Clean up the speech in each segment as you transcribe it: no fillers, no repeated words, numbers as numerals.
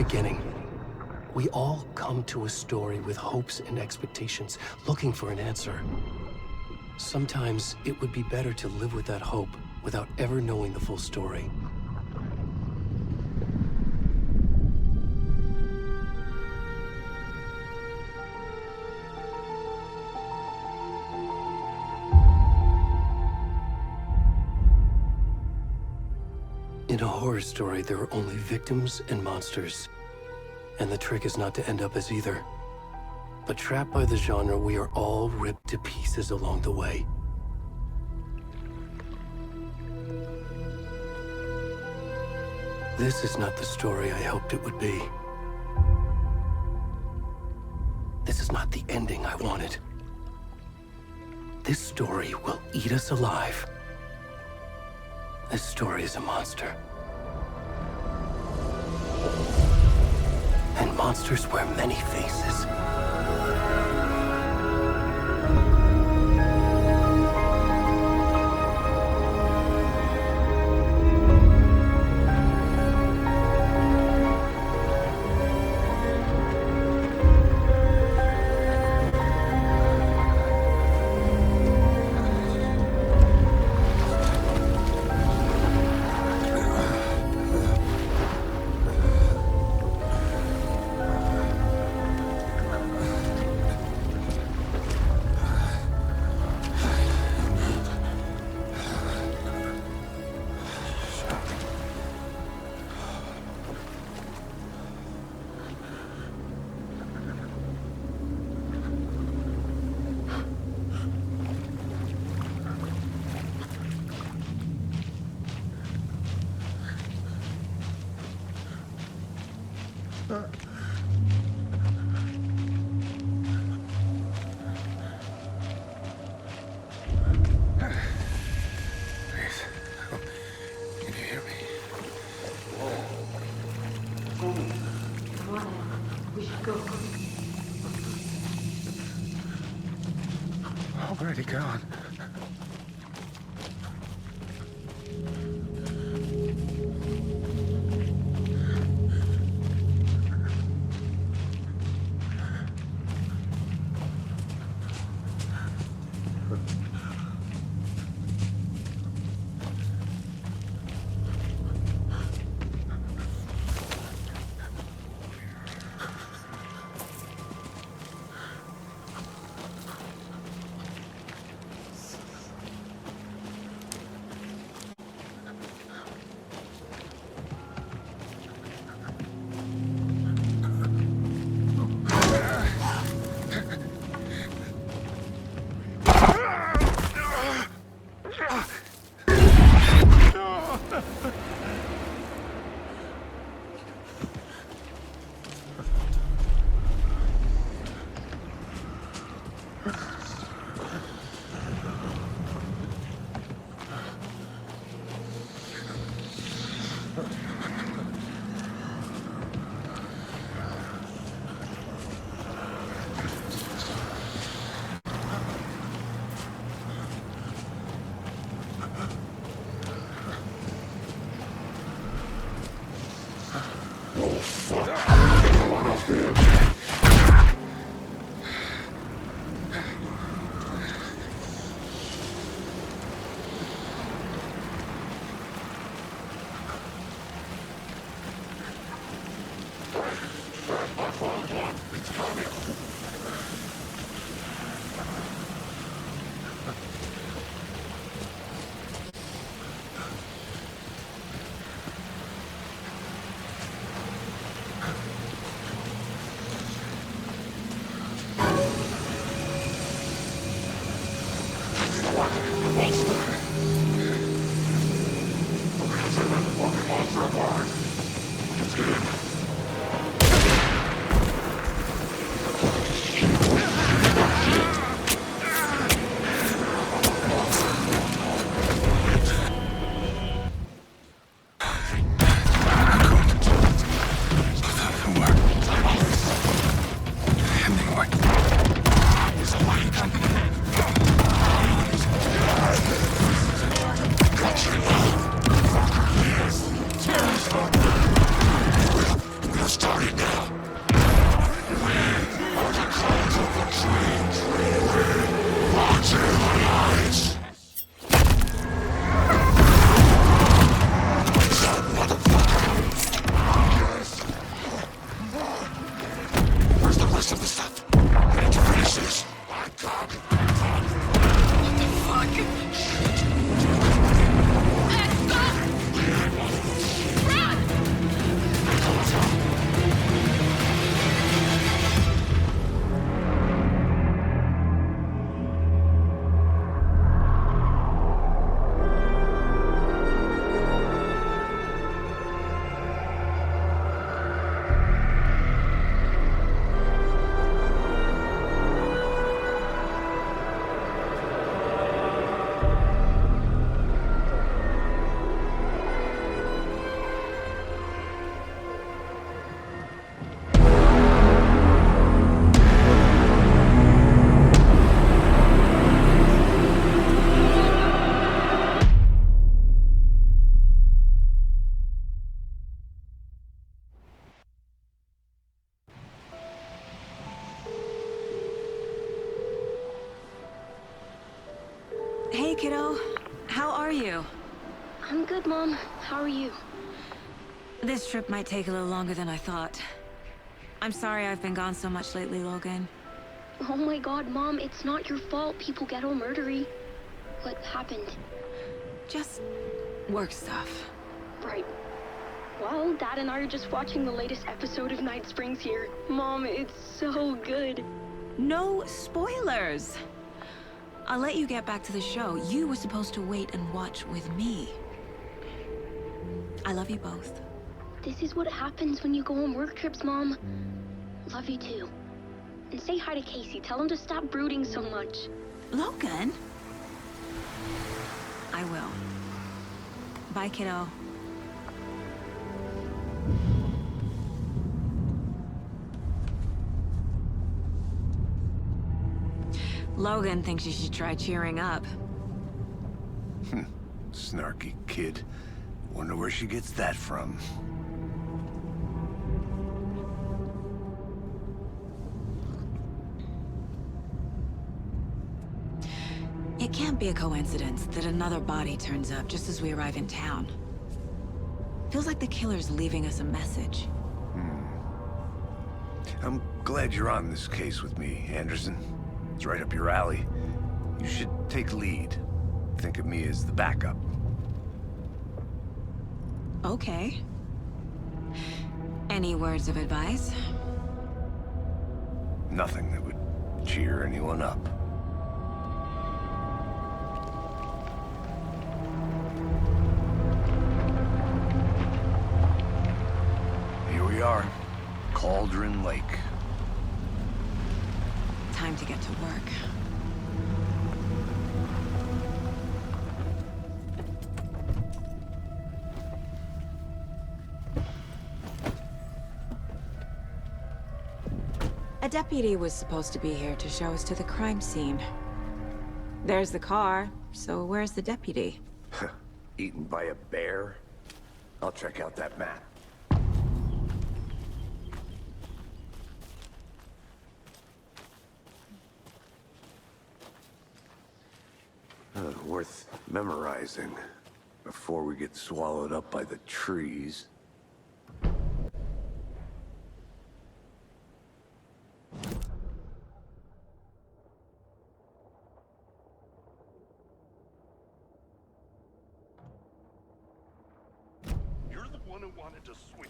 beginning. We all come to a story with hopes and expectations, looking for an answer. Sometimes it would be better to live with that hope without ever knowing the full story. In a horror story, there are only victims and monsters. And the trick is not to end up as either. But trapped by the genre, we are all ripped to pieces along the way. This is not the story I hoped it would be. This is not the ending I wanted. This story will eat us alive. This story is a monster. And monsters wear many faces. Already gone. Hey, kiddo. How are you? I'm good, Mom. How are you? This trip might take a little longer than I thought. I'm sorry I've been gone so much lately, Logan. Oh my god, Mom, it's not your fault people get all murdery. What happened? Just work stuff. Right. Well, Dad and I are just watching the latest episode of Night Springs here. Mom, it's so good. No spoilers! I'll let you get back to the show. You were supposed to wait and watch with me. I love you both. This is what happens when you go on work trips, Mom. Love you too. And say hi to Casey. Tell him to stop brooding so much. Logan? I will. Bye, kiddo. Logan thinks you should try cheering up. Snarky kid. Wonder where she gets that from. It can't be a coincidence that another body turns up just as we arrive in town. Feels like the killer's leaving us a message. I'm glad you're on this case with me, Anderson. It's right up your alley. You should take lead. Think of me as the backup. Okay. Any words of advice? Nothing that would cheer anyone up. Here we are. Cauldron Lake. Time to get to work. A deputy was supposed to be here to show us to the crime scene. There's the car, so where's the deputy? Eaten by a bear? I'll check out that map. Worth memorizing before we get swallowed up by the trees.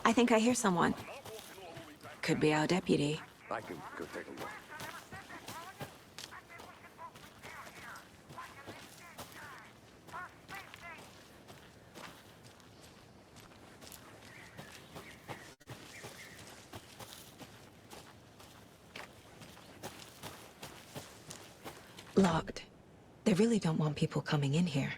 I think I hear someone. Could be our deputy. I can go take a look. Locked. They really don't want people coming in here.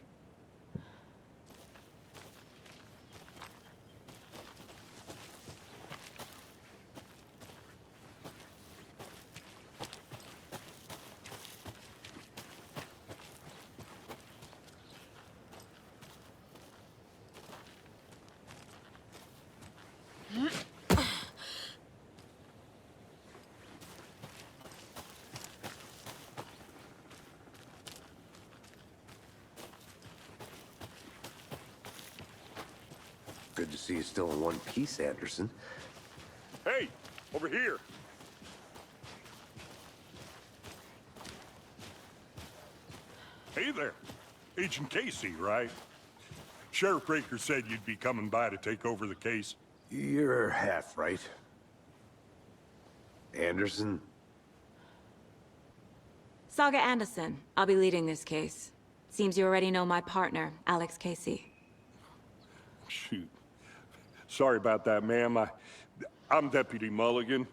Good to see you still in one piece, Anderson. Hey, over here. Hey there. Agent Casey, right? Sheriff Breaker said you'd be coming by to take over the case. You're half right. Anderson? Saga Anderson. I'll be leading this case. Seems you already know my partner, Alex Casey. Shoot. Sorry about that, ma'am. I'm Deputy Mulligan.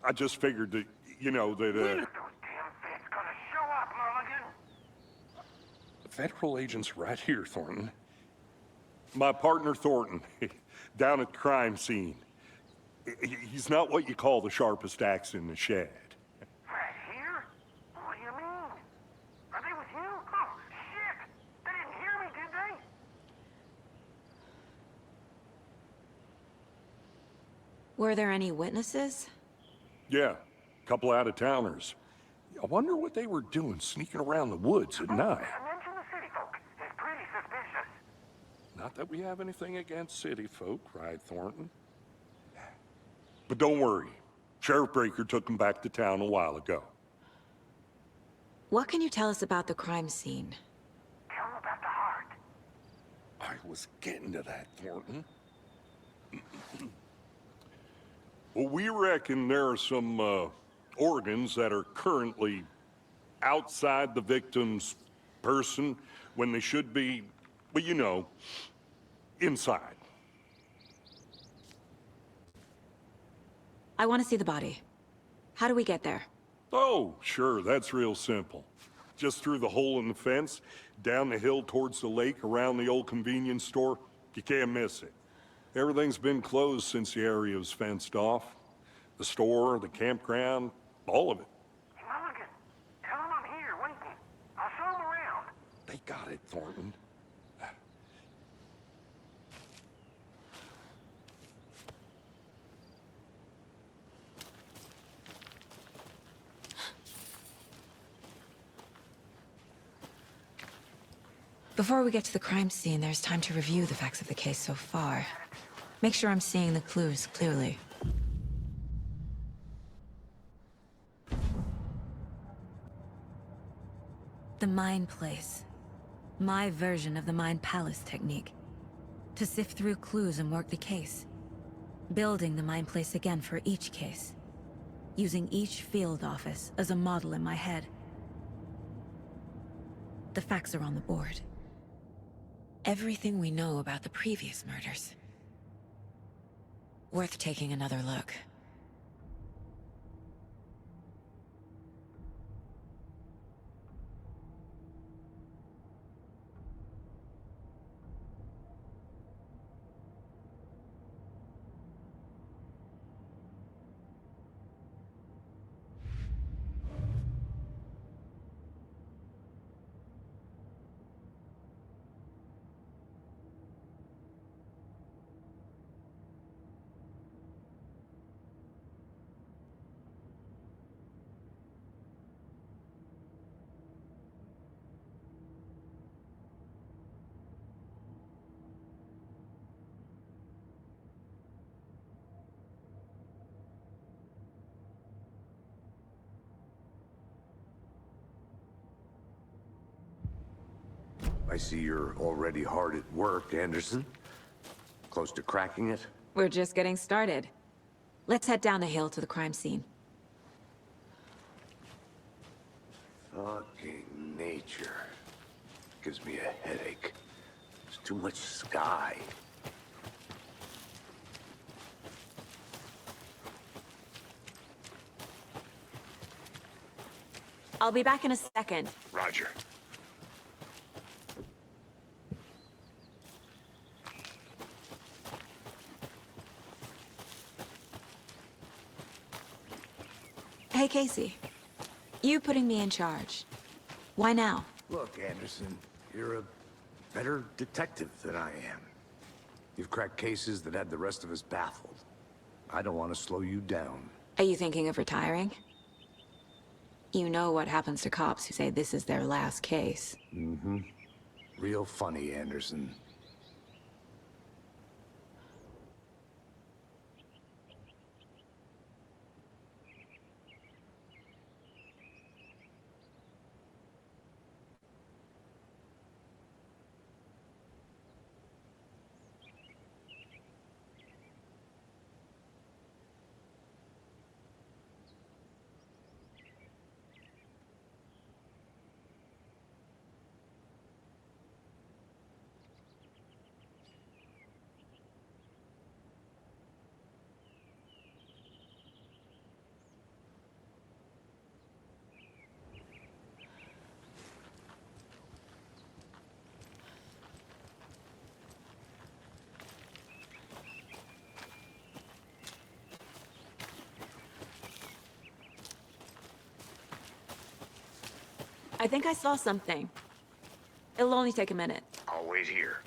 I just figured that, you know, that, When are those damn feds gonna show up, Mulligan? The federal agent's right here, Thornton. My partner, Thornton, down at the crime scene. He's not what you call the sharpest axe in the shed. Right here? What do you mean? Are they with you? Oh, shit! They didn't hear me, did they? Were there any witnesses? Yeah, a couple out-of-towners. I wonder what they were doing sneaking around the woods at night. I mentioned Not that we have anything against city folk, right, Thornton? But don't worry. Sheriff Breaker took him back to town a while ago. What can you tell us about the crime scene? Tell him about the heart. I was getting to that, Thornton. Well, we reckon there are some organs that are currently outside the victim's person when they should be, well, you know, inside. I want to see the body. How do we get there? Oh, sure, that's real simple. Just through the hole in the fence, down the hill towards the lake, around the old convenience store. You can't miss it. Everything's been closed since the area was fenced off. The store, the campground, all of it. Mulligan, tell him I'm here waiting. I'll show him around. They got it, Thornton. Before we get to the crime scene, there's time to review the facts of the case so far. Make sure I'm seeing the clues clearly. The Mind Place. My version of the Mind Palace technique. To sift through clues and work the case. Building the Mind Place again for each case. Using each field office as a model in my head. The facts are on the board. Everything we know about the previous murders. Worth taking another look. I see you're already hard at work, Anderson. Close to cracking it? We're just getting started. Let's head down the hill to the crime scene. Fucking nature. Gives me a headache. There's too much sky. I'll be back in a second. Roger. Hey, Casey. You putting me in charge. Why now? Look, Anderson, you're a better detective than I am. You've cracked cases that had the rest of us baffled. I don't want to slow you down. Are you thinking of retiring? You know what happens to cops who say this is their last case. Mm-hmm. Real funny, Anderson. I think I saw something. It'll only take a minute. I'll wait here.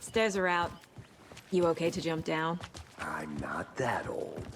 Stairs are out. You okay to jump down? I'm not that old.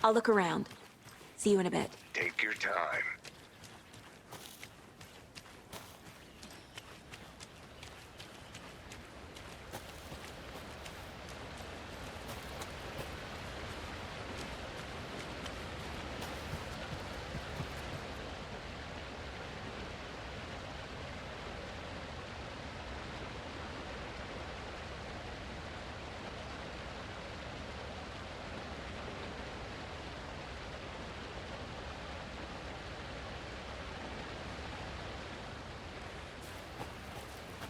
I'll look around. See you in a bit. Take your time.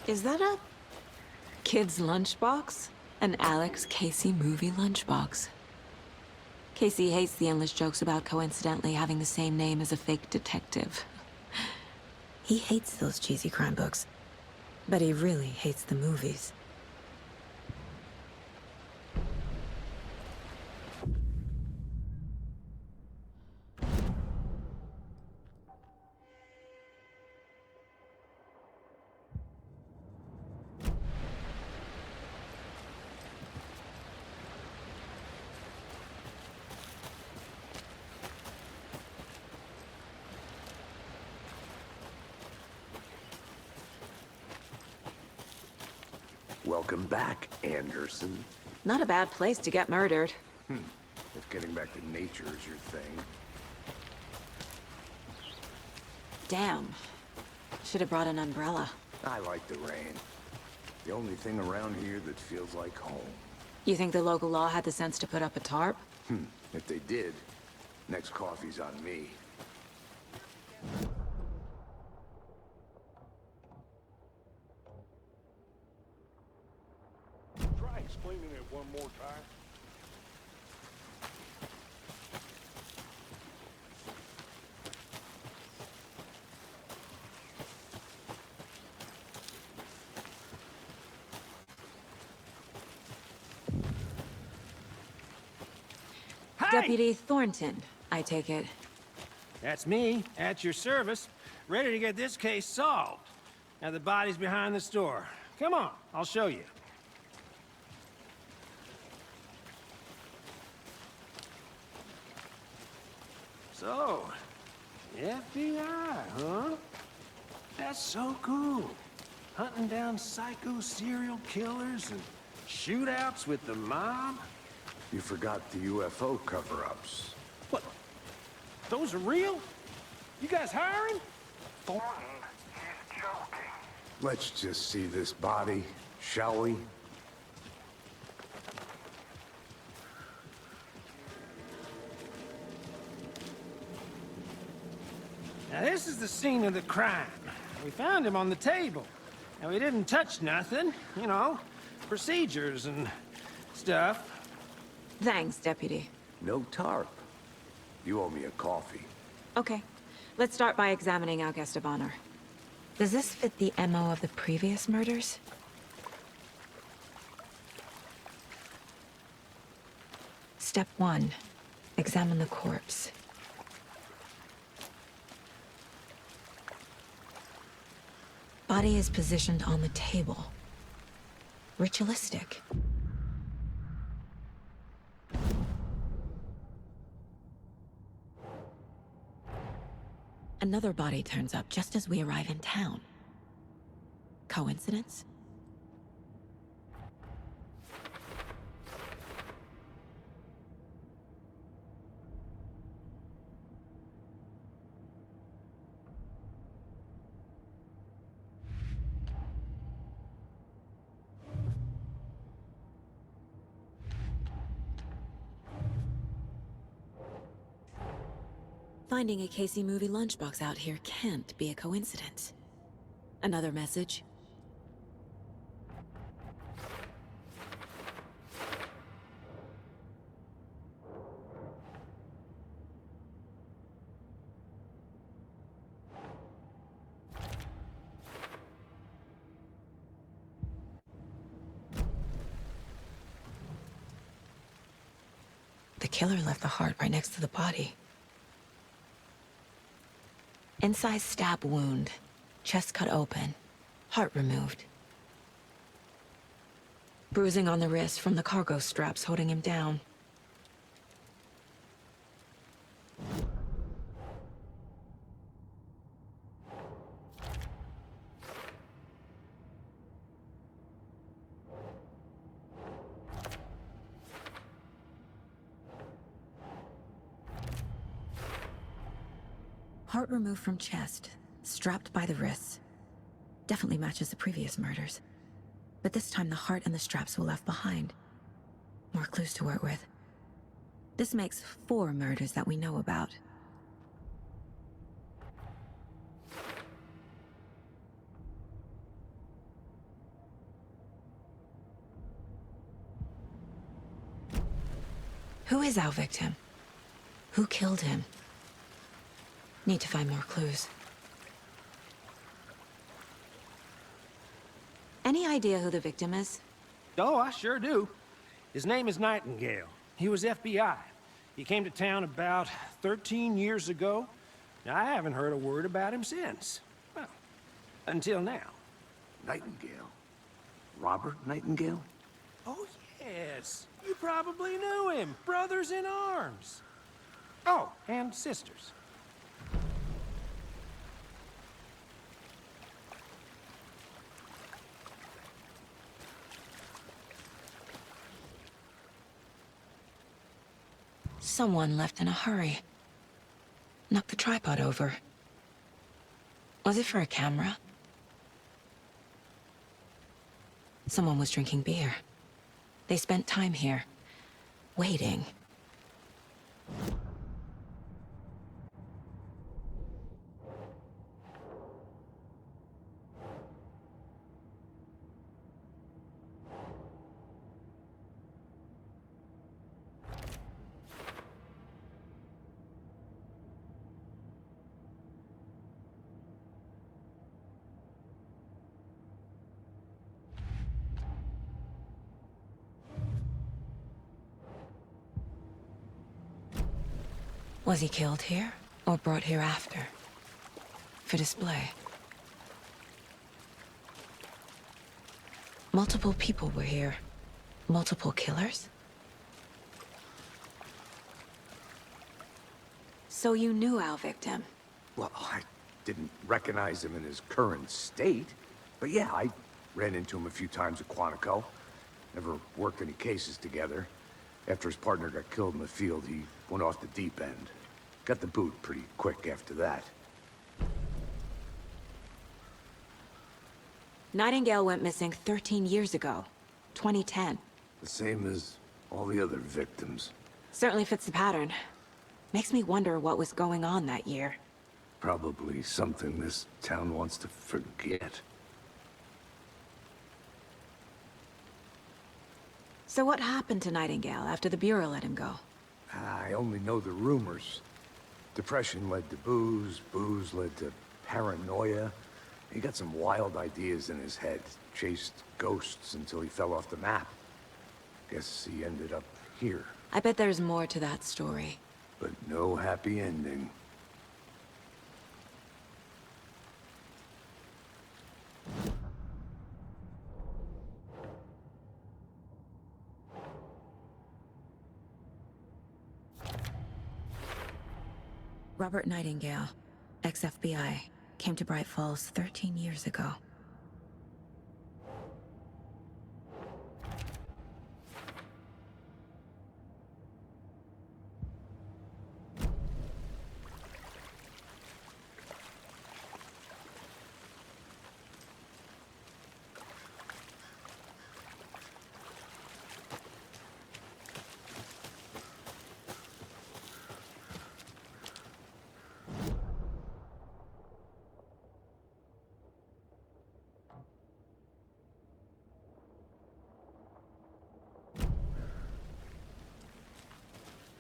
Is that a kid's lunchbox? An Alex Casey movie lunchbox. Casey hates the endless jokes about coincidentally having the same name as a fake detective. He hates those cheesy crime books, but he really hates the movies. Welcome back, Anderson. Not a bad place to get murdered. If getting back to nature is your thing. Damn. Should have brought an umbrella. I like the rain. The only thing around here that feels like home. You think the local law had the sense to put up a tarp? If they did, next coffee's on me. Try explaining it one more time. Deputy Thornton, I take it. That's me, at your service, ready to get this case solved. Now the body's behind the store. Come on, I'll show you. So, FBI, huh? That's so cool. Hunting down psycho serial killers and shootouts with the mob. You forgot the UFO cover-ups. What? Those are real? You guys hiring? Thornton, he's joking. Let's just see this body, shall we? Now this is the scene of the crime. We found him on the table. Now we didn't touch nothing, you know, procedures and stuff. Thanks, Deputy. No tarp. You owe me a coffee. Okay, let's start by examining our guest of honor. Does this fit the MO of the previous murders? Step 1. Examine the corpse. Body is positioned on the table. Ritualistic. Another body turns up just as we arrive in town. Coincidence? Finding a Casey movie lunchbox out here can't be a coincidence. Another message? The killer left the heart right next to the body. Incised stab wound, chest cut open, heart removed. Bruising on the wrist from the cargo straps holding him down. Heart removed from chest, strapped by the wrists. Definitely matches the previous murders. But this time the heart and the straps were left behind. More clues to work with. This makes 4 murders that we know about. Who is our victim? Who killed him? Need to find more clues. Any idea who the victim is? Oh, I sure do. His name is Nightingale. He was FBI. He came to town about 13 years ago. I haven't heard a word about him since. Well, until now. Nightingale? Robert Nightingale? Oh, yes. You probably knew him. Brothers in arms. Oh, and sisters. Someone left in a hurry. Knocked the tripod over. Was it for a camera? Someone was drinking beer. They spent time here, waiting. Was he killed here, or brought here after? For display? Multiple people were here. Multiple killers? So you knew our victim? Well, I didn't recognize him in his current state. But yeah, I ran into him a few times at Quantico. Never worked any cases together. After his partner got killed in the field, he went off the deep end. Got the boot pretty quick after that. Nightingale went missing 13 years ago. 2010. The same as all the other victims. Certainly fits the pattern. Makes me wonder what was going on that year. Probably something this town wants to forget. So what happened to Nightingale after the Bureau let him go? I only know the rumors. Depression led to booze, booze led to paranoia. He got some wild ideas in his head, chased ghosts until he fell off the map. Guess he ended up here, I bet there's more to that story. but no happy ending. Robert Nightingale, ex-FBI, came to Bright Falls 13 years ago.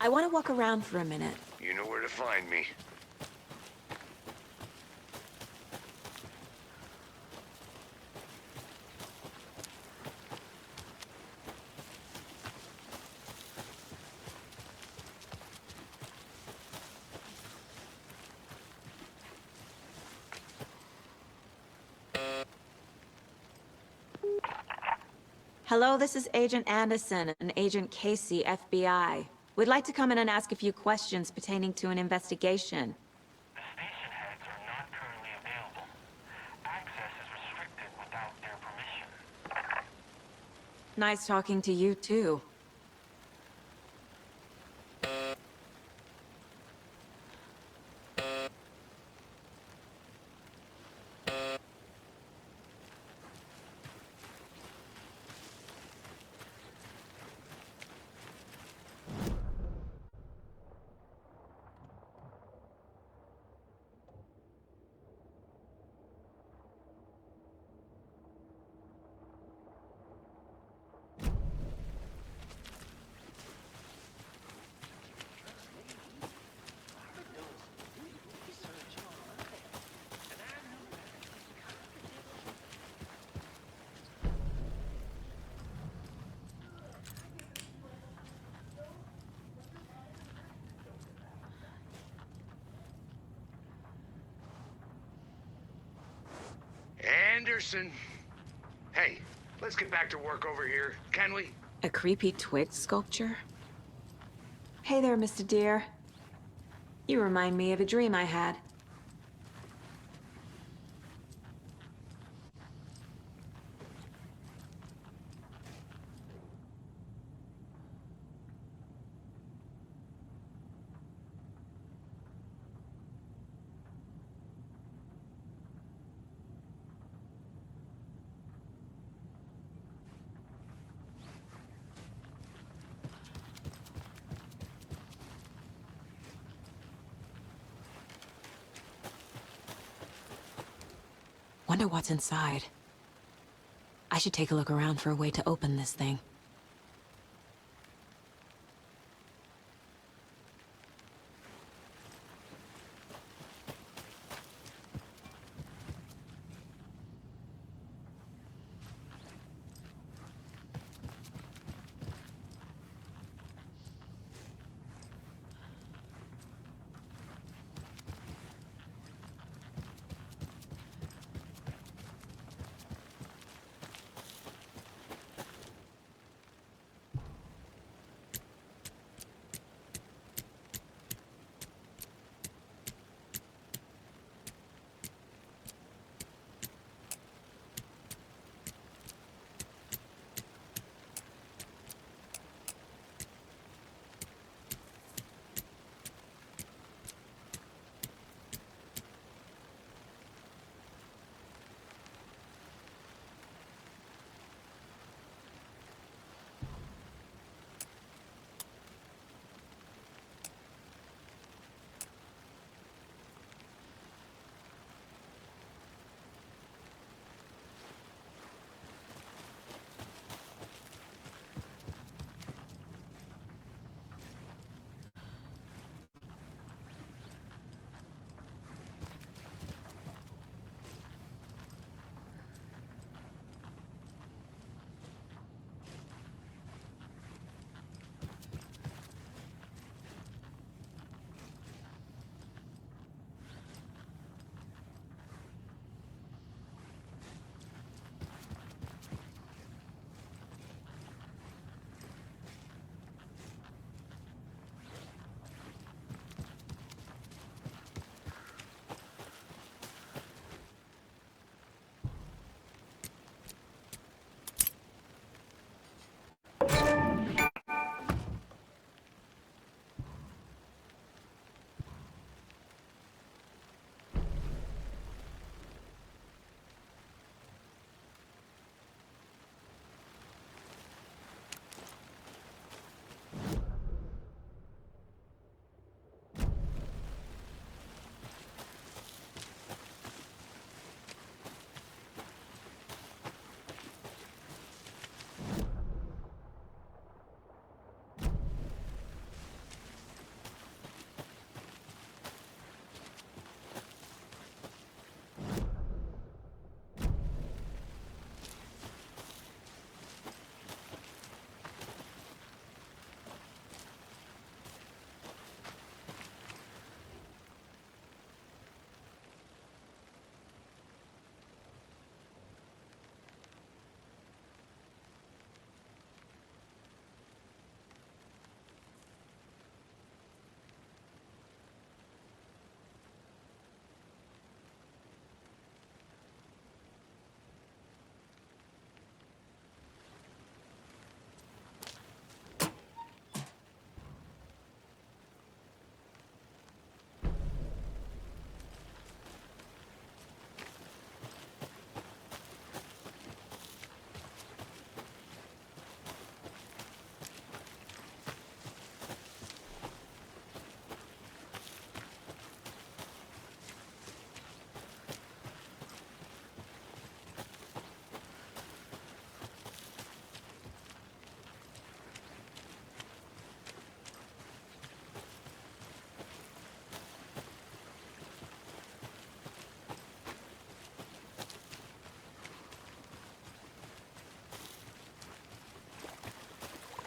I want to walk around for a minute. You know where to find me. Hello, this is Agent Anderson and Agent Casey, FBI. We'd like to come in and ask a few questions pertaining to an investigation. The station heads are not currently available. Access is restricted without their permission. Nice talking to you, too. Anderson. Hey, let's get back to work over here, can we? A creepy twig sculpture? Hey there, Mr. Deer. You remind me of a dream I had. Wonder what's inside. I should take a look around for a way to open this thing.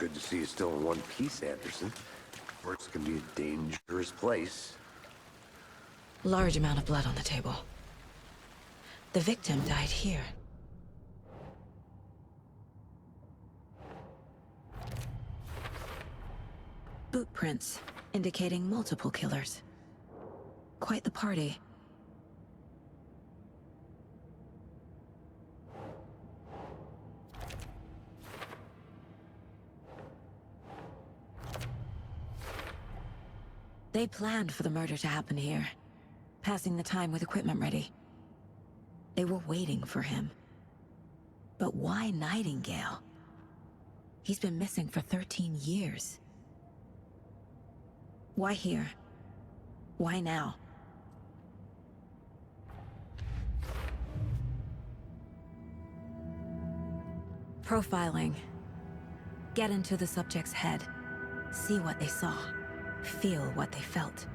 good to see you still in one piece, Anderson. Works can be a dangerous place. Large amount of blood on the table. The victim died here. Boot prints, indicating multiple killers. Quite the party. They planned for the murder to happen here, passing the time with equipment ready. They were waiting for him. But why Nightingale? He's been missing for 13 years. Why here? Why now? Profiling. Get into the subject's head. See what they saw. Feel what they felt.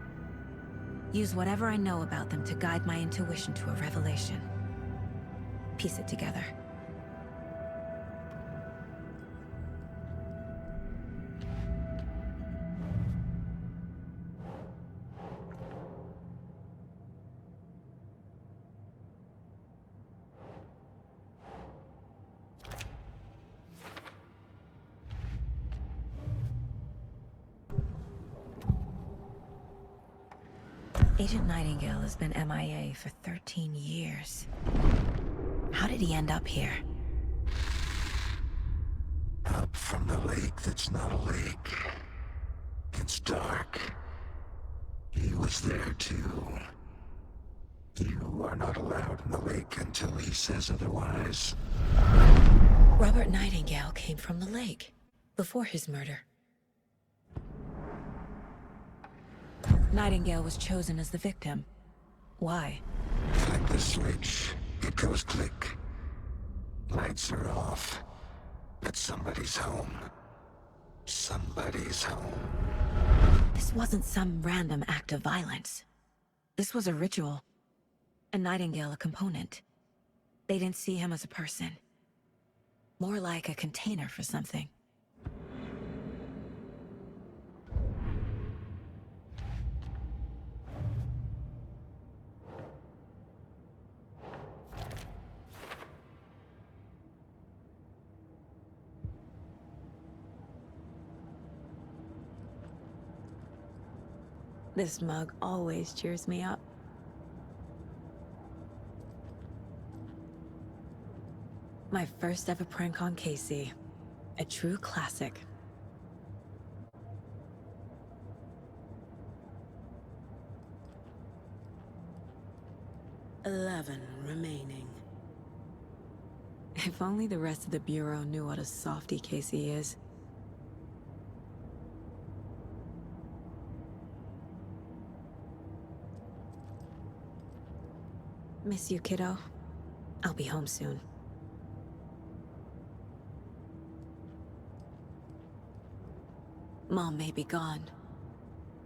Use whatever I know about them to guide my intuition to a revelation. Piece it together. Agent Nightingale has been MIA for 13 years. How did he end up here? Up from the lake that's not a lake. It's dark. He was there too. You are not allowed in the lake until he says otherwise. Robert Nightingale came from the lake, before his murder. Nightingale was chosen as the victim. Why? Like the switch, it goes click. Lights are off. But somebody's home. Somebody's home. This wasn't some random act of violence. This was a ritual. And Nightingale a component. They didn't see him as a person. More like a container for something. This mug always cheers me up. My first ever prank on Casey. A true classic. "11 remaining. If only the rest of the Bureau knew what a softie Casey is. Miss you, kiddo. I'll be home soon. Mom may be gone,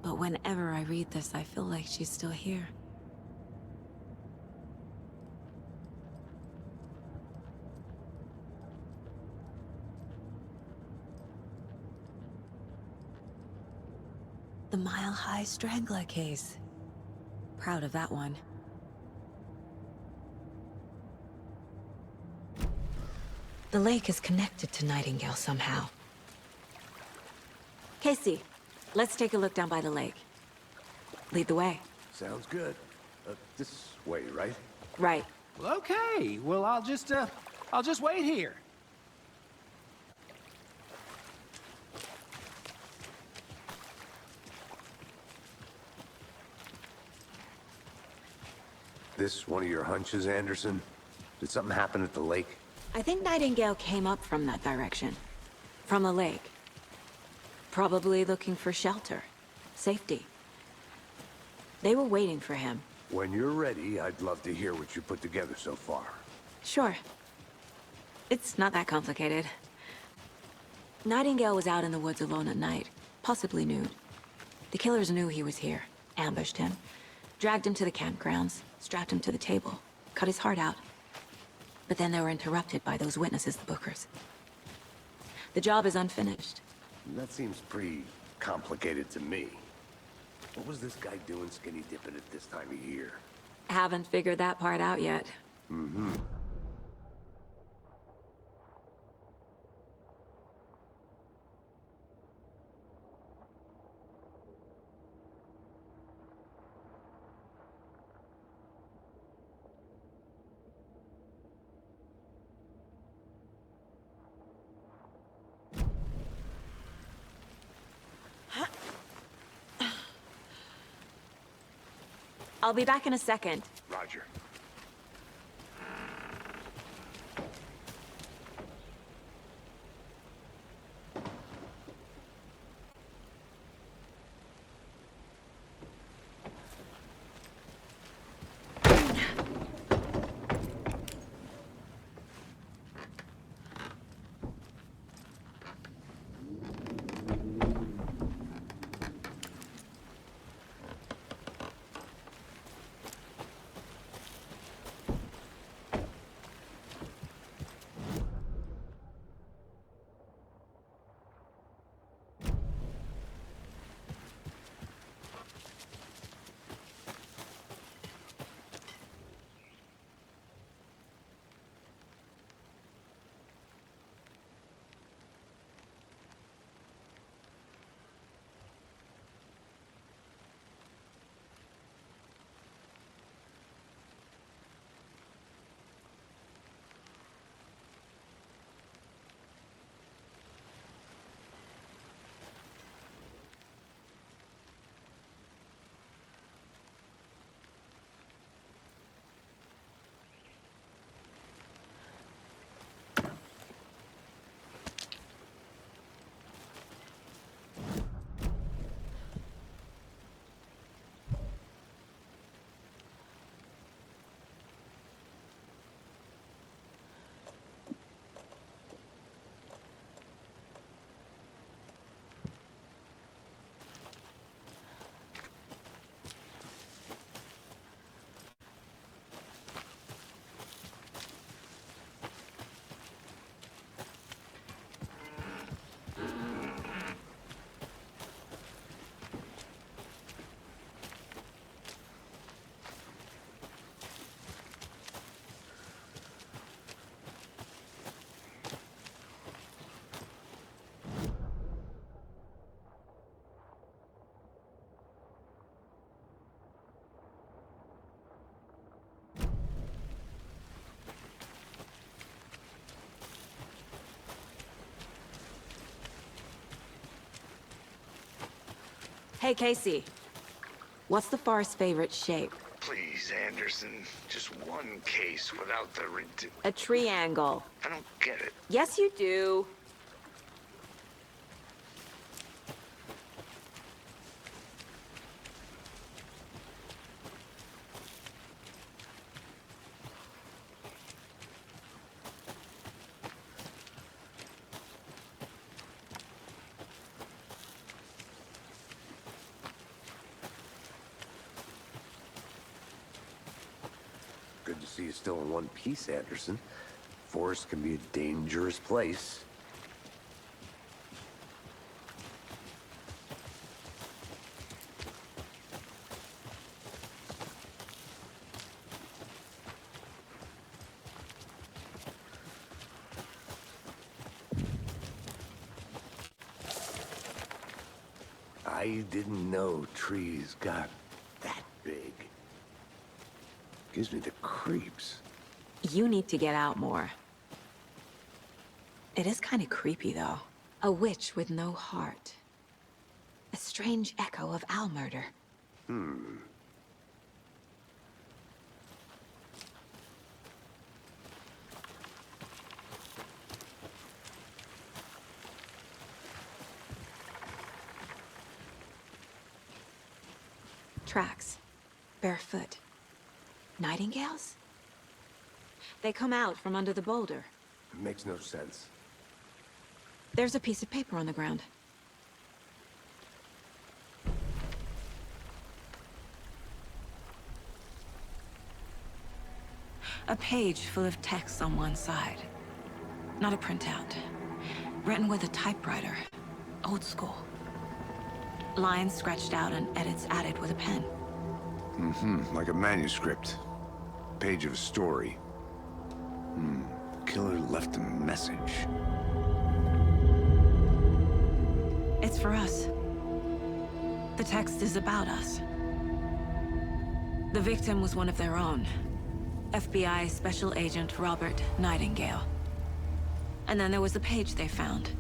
but whenever I read this, I feel like she's still here. The Mile High Strangler case. Proud of that one. The lake is connected to Nightingale somehow. Casey, let's take a look down by the lake. Lead the way. Sounds good. This way, right? Right. Well, okay. Well, I'll just wait here. This one of your hunches, Anderson? Did something happen at the lake? I think Nightingale came up from that direction. From the lake. Probably looking for shelter. Safety. They were waiting for him. When you're ready, I'd love to hear what you put together so far. Sure. It's not that complicated. Nightingale was out in the woods alone at night, possibly nude. The killers knew he was here, ambushed him, dragged him to the campgrounds, strapped him to the table, cut his heart out. But then they were interrupted by those witnesses, the Bookers. The job is unfinished. That seems pretty complicated to me. What was this guy doing skinny dipping at this time of year? Haven't figured that part out yet. Mm-hmm. I'll be back in a second. Roger. Hey, Casey. What's the far's favorite shape? Please, Anderson. Just one case without the A triangle. I don't get it. Yes, you do. Good to see you still in one piece, Anderson. Forest can be a dangerous place. I didn't know trees got that big. Gives me the creeps. You need to get out more. It is kind of creepy, though. A witch with no heart. A strange echo of owl murder. Tracks. Barefoot. Nightingales? They come out from under the boulder. It makes no sense. There's a piece of paper on the ground. A page full of text on one side. Not a printout. Written with a typewriter. Old school. Lines scratched out and edits added with a pen. Like a manuscript. Page of a story. Killer left a message. It's for us. The text is about us. The victim was one of their own. FBI Special Agent Robert Nightingale. And then there was the page they found.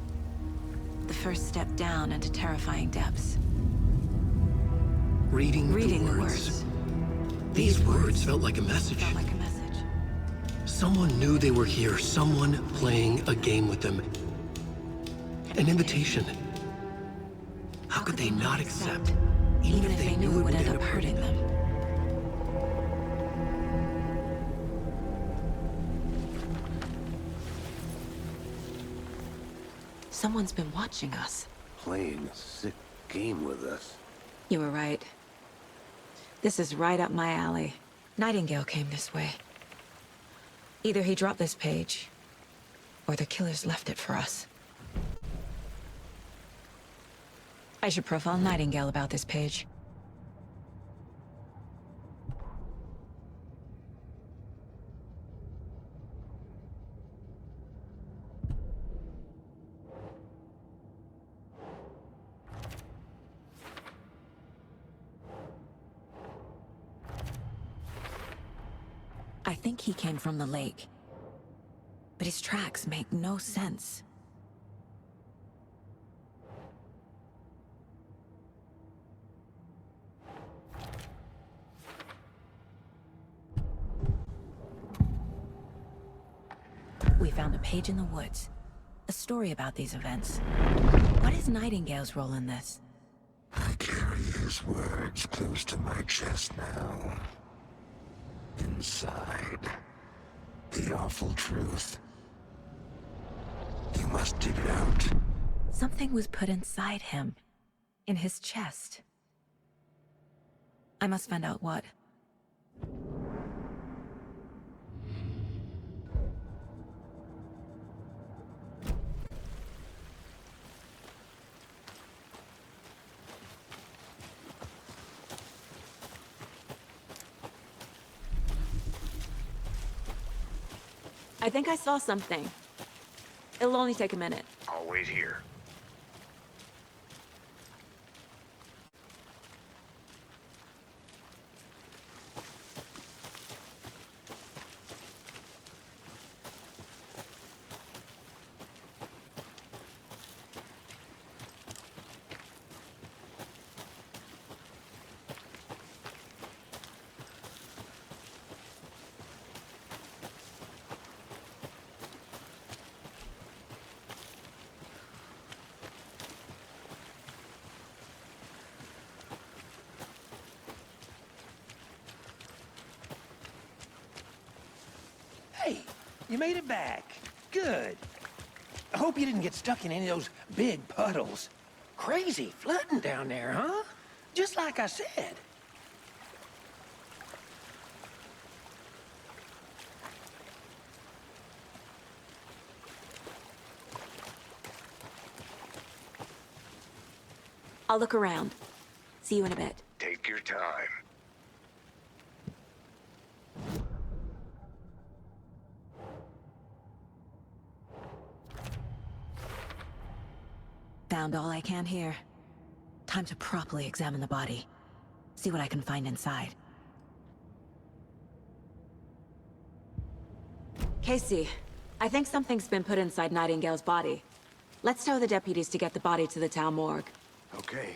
The first step down into terrifying depths. Reading The the words. These words felt like a message. Felt like a message. Someone knew they were here, someone playing a game with them. An invitation. How could they not accept, even if they knew it would end up hurting them? Someone's been watching us. Playing a sick game with us. You were right. This is right up my alley. Nightingale came this way. Either he dropped this page, or the killers left it for us. I should profile Nightingale about this page. I think he came from the lake. But his tracks make no sense. We found a page in the woods. A story about these events. What is Nightingale's role in this? I carry his words close to my chest now. Inside, the awful truth. You must dig it out. Something was put inside him. In his chest. I must find out what. I think I saw something. It'll only take a minute. I'll wait here. Hey, you made it back. Good. I hope you didn't get stuck in any of those big puddles. Crazy flooding down there, huh? Just like I said. I'll look around. See you in a bit. Take your time. Found all I can here. Time to properly examine the body. See what I can find inside. Casey, I think something's been put inside Nightingale's body. Let's tell the deputies to get the body to the town morgue. Okay.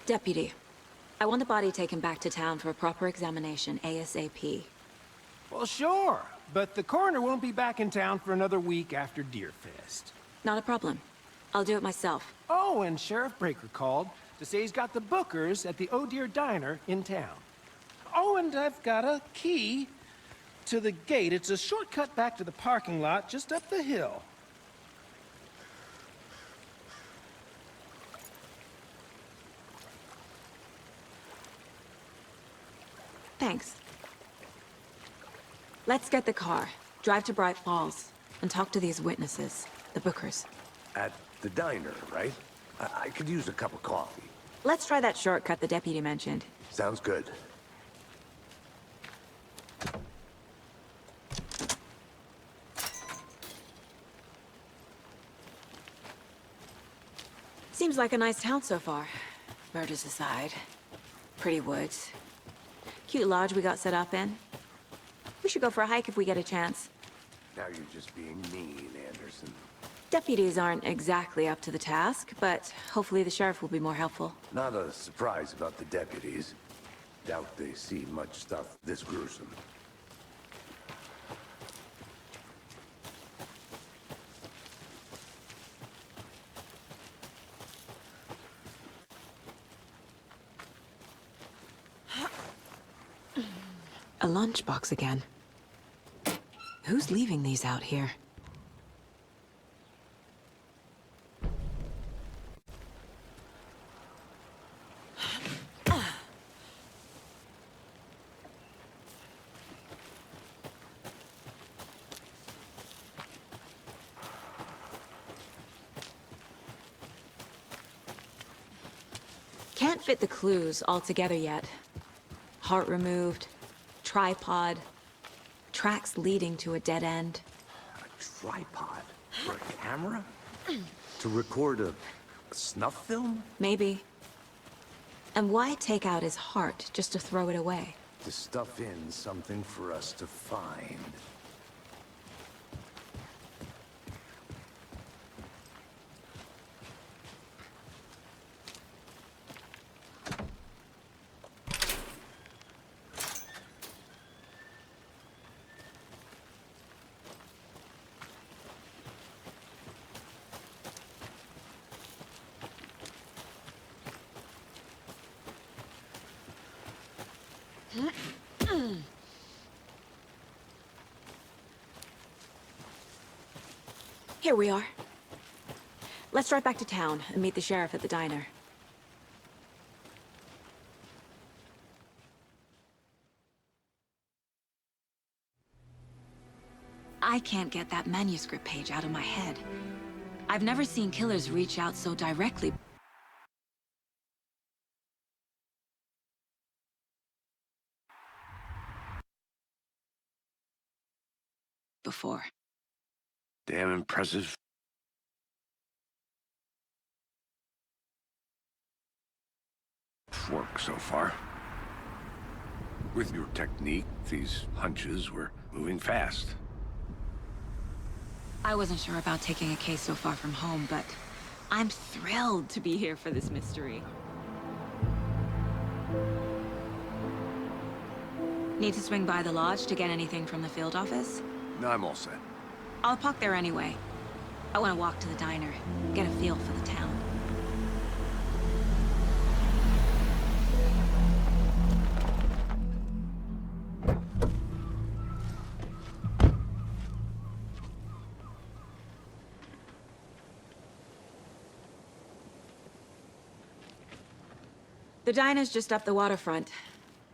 Deputy, I want the body taken back to town for a proper examination ASAP. Well, sure. But the coroner won't be back in town for another week after Deerfest. Not a problem. I'll do it myself. Oh, and Sheriff Breaker called to say he's got the Bookers at the Oh Dear Diner in town. Oh, and I've got a key to the gate. It's a shortcut back to the parking lot just up the hill. Thanks. Let's get the car, drive to Bright Falls, and talk to these witnesses, the Bookers. At the diner, right? I could use a cup of coffee. Let's try that shortcut the deputy mentioned. Sounds good. Seems like a nice town so far. Murders aside. Pretty woods. Cute lodge we got set up in. We should go for a hike if we get a chance. Now you're just being mean, Anderson. Deputies aren't exactly up to the task, but hopefully the sheriff will be more helpful. Not a surprise about the deputies. Doubt they see much stuff this gruesome. A lunchbox again. Who's leaving these out here? Can't fit the clues all together yet. Heart removed, tripod, tracks leading to a dead end. A tripod? For a camera? To record a snuff film? Maybe. And why take out his heart just to throw it away? To stuff in something for us to find. Here we are. Let's drive back to town and meet the sheriff at the diner. I can't get that manuscript page out of my head. I've never seen killers reach out so directly before. Damn impressive. Work so far. With your technique, these hunches were moving fast. I wasn't sure about taking a case so far from home, but I'm thrilled to be here for this mystery. Need to swing by the lodge to get anything from the field office? No, I'm all set. I'll park there anyway. I want to walk to the diner, get a feel for the town. The diner's just up the waterfront.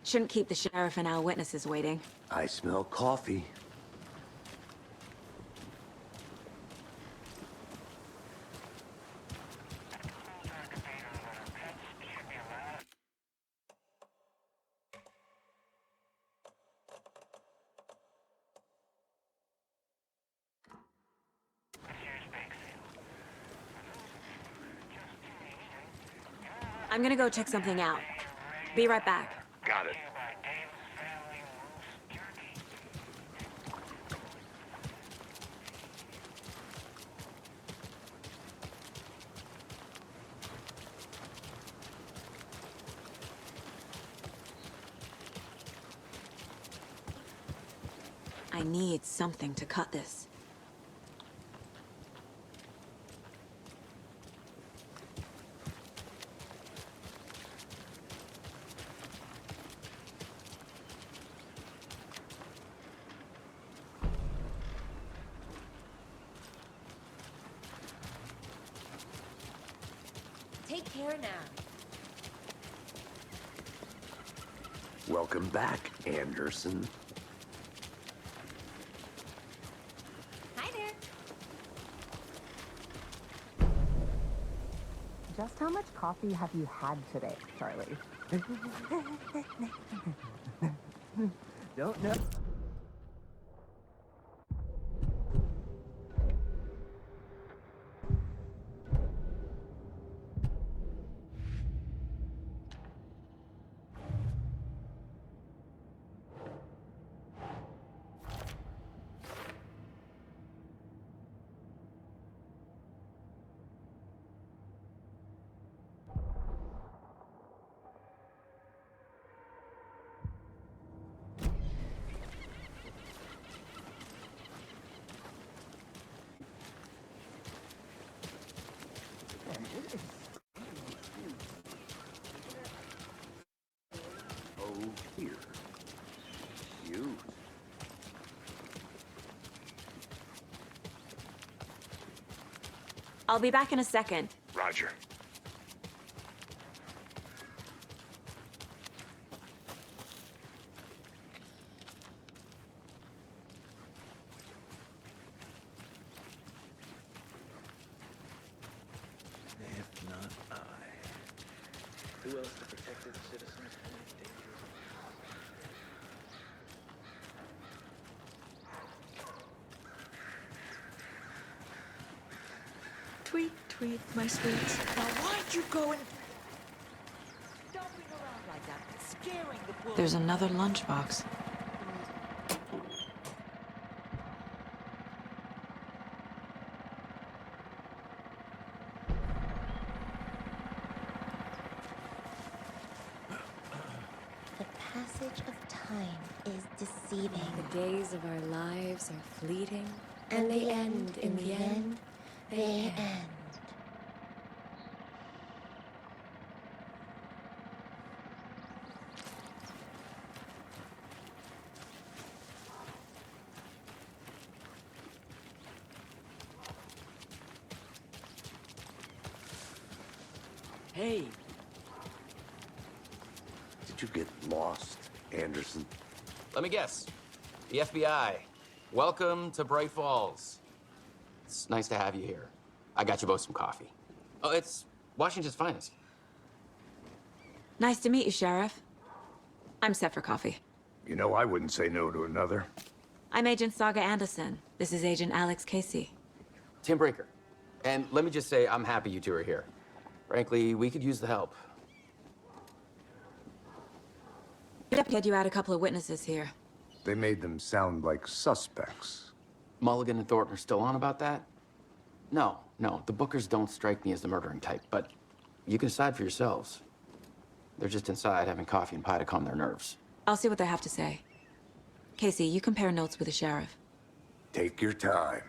Shouldn't keep the sheriff and our witnesses waiting. I smell coffee. I'm gonna go check something out. Be right back. Got it. I need something to cut this. Take care now. Welcome back, Anderson. Just how much coffee have you had today, Charlie? Don't know. Oh, here. Cute. I'll be back in a second. Roger. If not I. Who else to protect its citizens from these dangers? Tweet, tweet, my sweets. Now why'd you go and... stomping around like that, scaring the bull? There's another lunchbox. The passage of time is deceiving. The days of our lives are fleeting, And they end in the end. They end. Hey, Did you get lost, Anderson? Let me guess. The FBI. Welcome to Bright Falls. It's nice to have you here. I got you both some coffee. Oh, it's Washington's finest. Nice to meet you, Sheriff. I'm set for coffee. You know, I wouldn't say no to another. I'm Agent Saga Anderson. This is Agent Alex Casey. Tim Breaker. And let me just say, I'm happy you two are here. Frankly, we could use the help. Deputy, you had a couple of witnesses here. They made them sound like suspects. Mulligan and Thornton are still on about that? No, the Bookers don't strike me as the murdering type, but you can decide for yourselves. They're just inside having coffee and pie to calm their nerves. I'll see what they have to say. Casey, you compare notes with the sheriff. Take your time.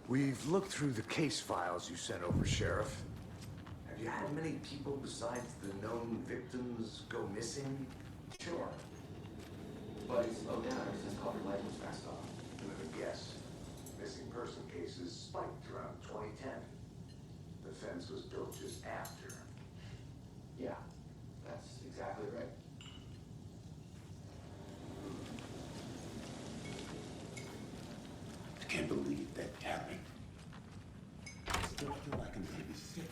We've looked through the case files you sent over, Sheriff. Have you had many people besides the known victims go missing? Sure. But it's slowed down ever since Culver Light was passed off. Let me guess. Missing person cases spiked around 2010. The fence was built just after. Yeah, that's exactly right. I can't believe that happened. I still feel like I'm gonna be sick.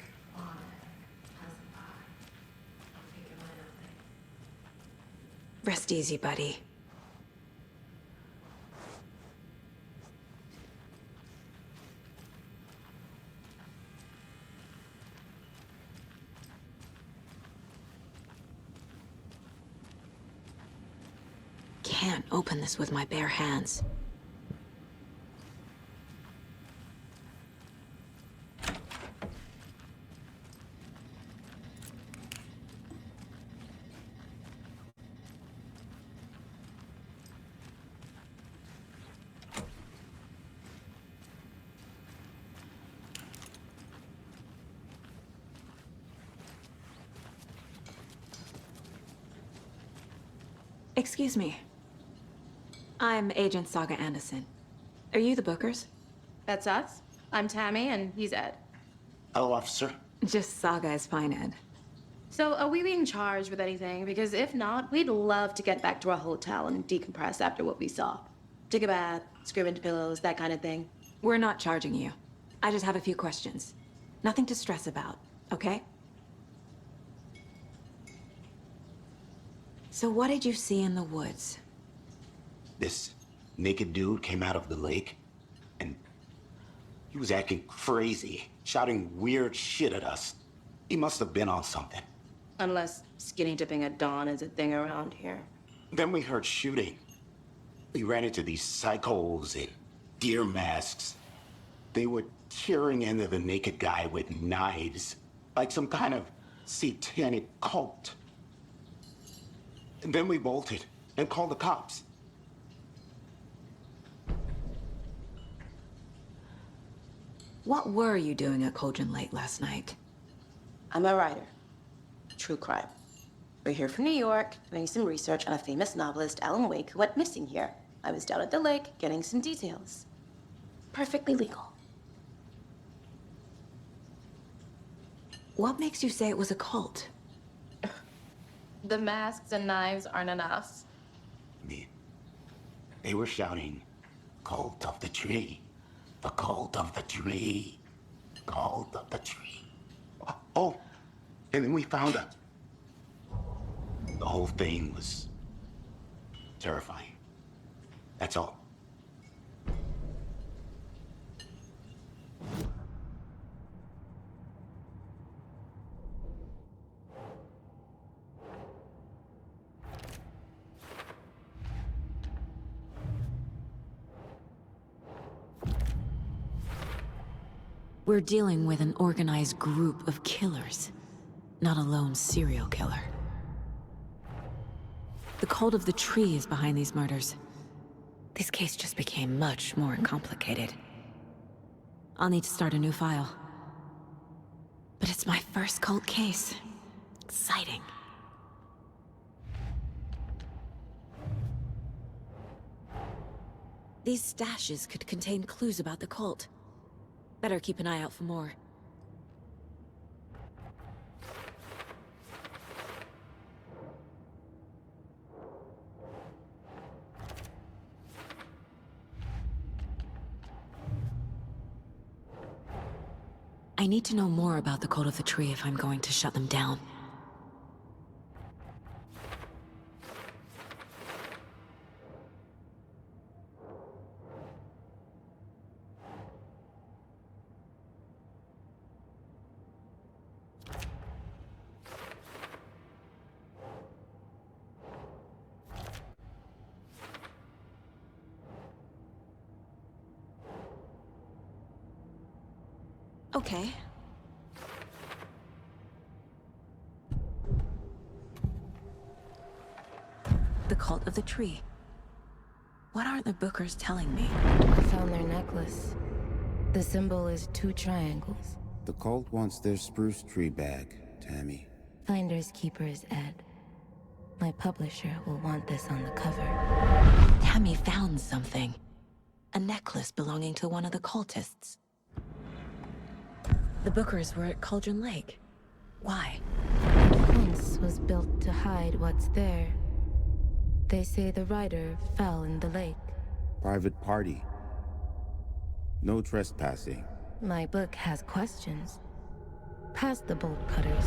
Rest easy, buddy. Can't open this with my bare hands. Excuse me. I'm Agent Saga Anderson. Are you the Bookers? That's us. I'm Tammy, and he's Ed. Hello, officer. Just Saga is fine, Ed. So, are we being charged with anything? Because if not, we'd love to get back to our hotel and decompress after what we saw. Take a bath, scream into pillows, that kind of thing. We're not charging you. I just have a few questions. Nothing to stress about, okay? So what did you see in the woods? This naked dude came out of the lake, and he was acting crazy, shouting weird shit at us. He must have been on something. Unless skinny dipping at dawn is a thing around here. Then we heard shooting. We ran into these psychos in deer masks. They were tearing into the naked guy with knives, like some kind of satanic cult. And then we bolted and called the cops. What were you doing at Cauldron Lake last night? I'm a writer. True crime. We're here from New York, doing some research on a famous novelist, Alan Wake, who went missing here. I was down at the lake, getting some details. Perfectly legal. What makes you say it was a cult? The masks and knives aren't enough. They were shouting, "Cult of the tree. The cult of the tree. Cult of the tree." Oh, and then we found out. The whole thing was terrifying. That's all. We're dealing with an organized group of killers, not a lone serial killer. The cult of the tree is behind these murders. This case just became much more complicated. I'll need to start a new file. But it's my first cult case. Exciting. These stashes could contain clues about the cult. Better keep an eye out for more. I need to know more about the cult of the tree if I'm going to shut them down. Okay. The cult of the tree. What are the bookers telling me? I found their necklace. The symbol is 2 triangles. The cult wants their spruce tree back, Tammy. Finders keepers, Ed. My publisher will want this on the cover. Tammy found something. A necklace belonging to one of the cultists. The bookers were at Cauldron Lake. Why? The fence was built to hide what's there. They say the rider fell in the lake. Private party. No trespassing. My book has questions. Past the bolt cutters.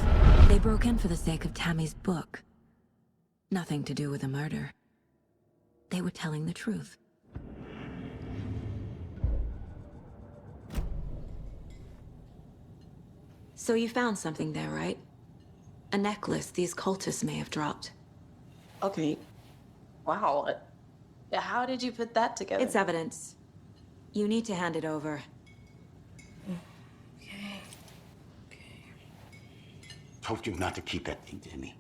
They broke in for the sake of Tammy's book. Nothing to do with the murder. They were telling the truth. So you found something there, right? A necklace these cultists may have dropped. Okay. Wow. How did you put that together? It's evidence. You need to hand it over. Okay. Told you not to keep that thing to me.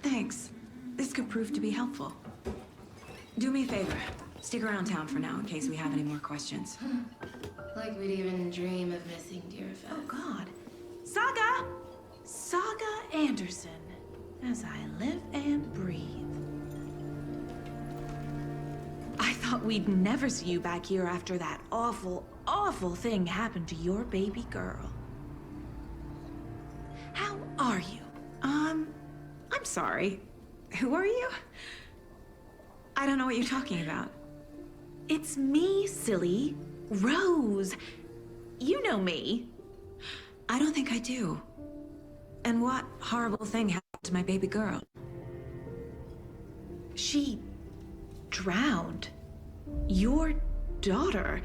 Thanks. This could prove to be helpful. Do me a favor. Stick around town for now in case we have any more questions. Like we'd even dream of missing dear Fez. Oh, God. Saga! Saga Anderson. As I live and breathe. I thought we'd never see you back here after that awful, awful thing happened to your baby girl. How are you? I'm sorry. Who are you? I don't know what you're talking about. It's me, silly. Rose. You know me. I don't think I do. And what horrible thing happened to my baby girl? She drowned. Your daughter.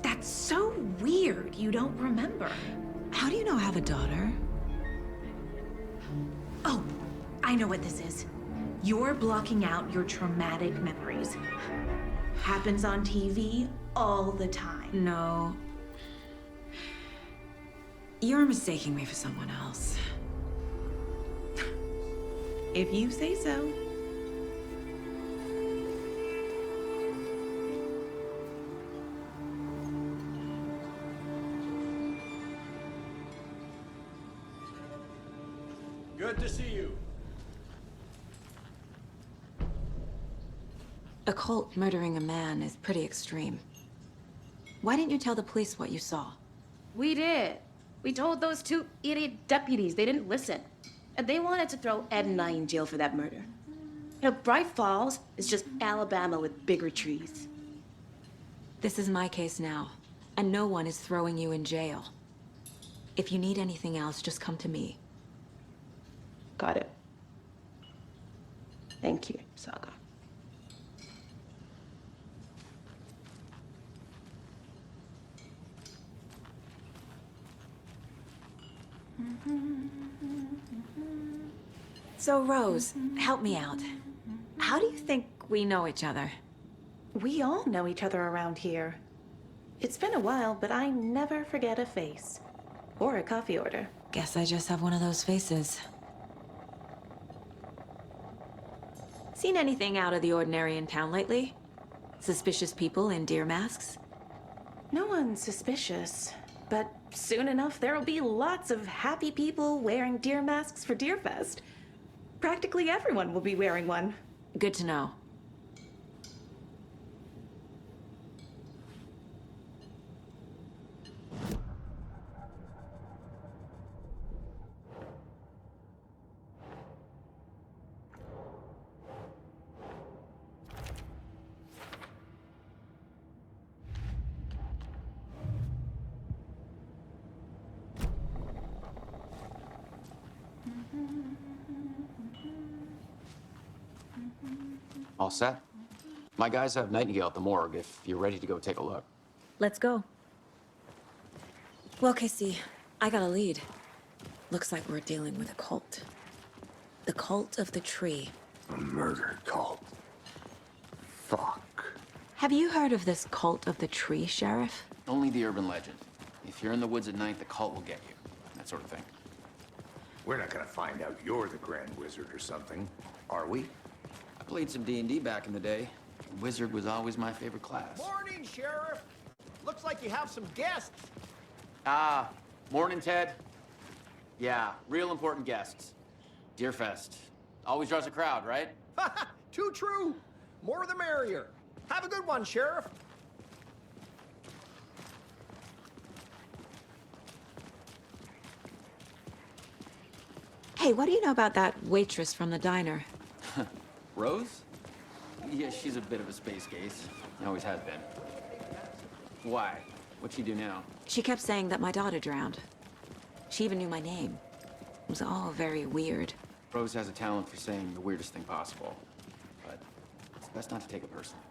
That's so weird you don't remember. How do you know I have a daughter? Oh, I know what this is. You're blocking out your traumatic memories. Happens on TV all the time. No. You're mistaking me for someone else. If you say so. Good to see you. A cult murdering a man is pretty extreme. Why didn't you tell the police what you saw? We did. We told those two idiot deputies. They didn't listen. And they wanted to throw Ed and I in jail for that murder. You know, Bright Falls is just Alabama with bigger trees. This is my case now, and no one is throwing you in jail. If you need anything else, just come to me. Got it. Thank you, Saga. So, Rose, help me out. How do you think we know each other? We all know each other around here. It's been a while, but I never forget a face. Or a coffee order. Guess I just have one of those faces. Seen anything out of the ordinary in town lately? Suspicious people in deer masks? No one's suspicious. But soon enough, there'll be lots of happy people wearing deer masks for Deerfest. Practically everyone will be wearing one. Good to know. All set? My guys have Nightingale at the morgue if you're ready to go take a look. Let's go. Well, Casey, I got a lead. Looks like we're dealing with a cult. The cult of the tree. A murder cult. Fuck. Have you heard of this cult of the tree, Sheriff? Only the urban legend. If you're in the woods at night, the cult will get you. That sort of thing. We're not gonna find out you're the Grand Wizard or something, are we? I played some D&D back in the day. Wizard was always my favorite class. Morning, Sheriff. Looks like you have some guests. Ah, morning, Ted. Yeah, real important guests. Deerfest. Always draws a crowd, right? Too true. More the merrier. Have a good one, Sheriff. Hey, what do you know about that waitress from the diner? Rose? Yeah, she's a bit of a space case. Always has been. Why? What'd she do now? She kept saying that my daughter drowned. She even knew my name. It was all very weird. Rose has a talent for saying the weirdest thing possible. But it's best not to take it personally.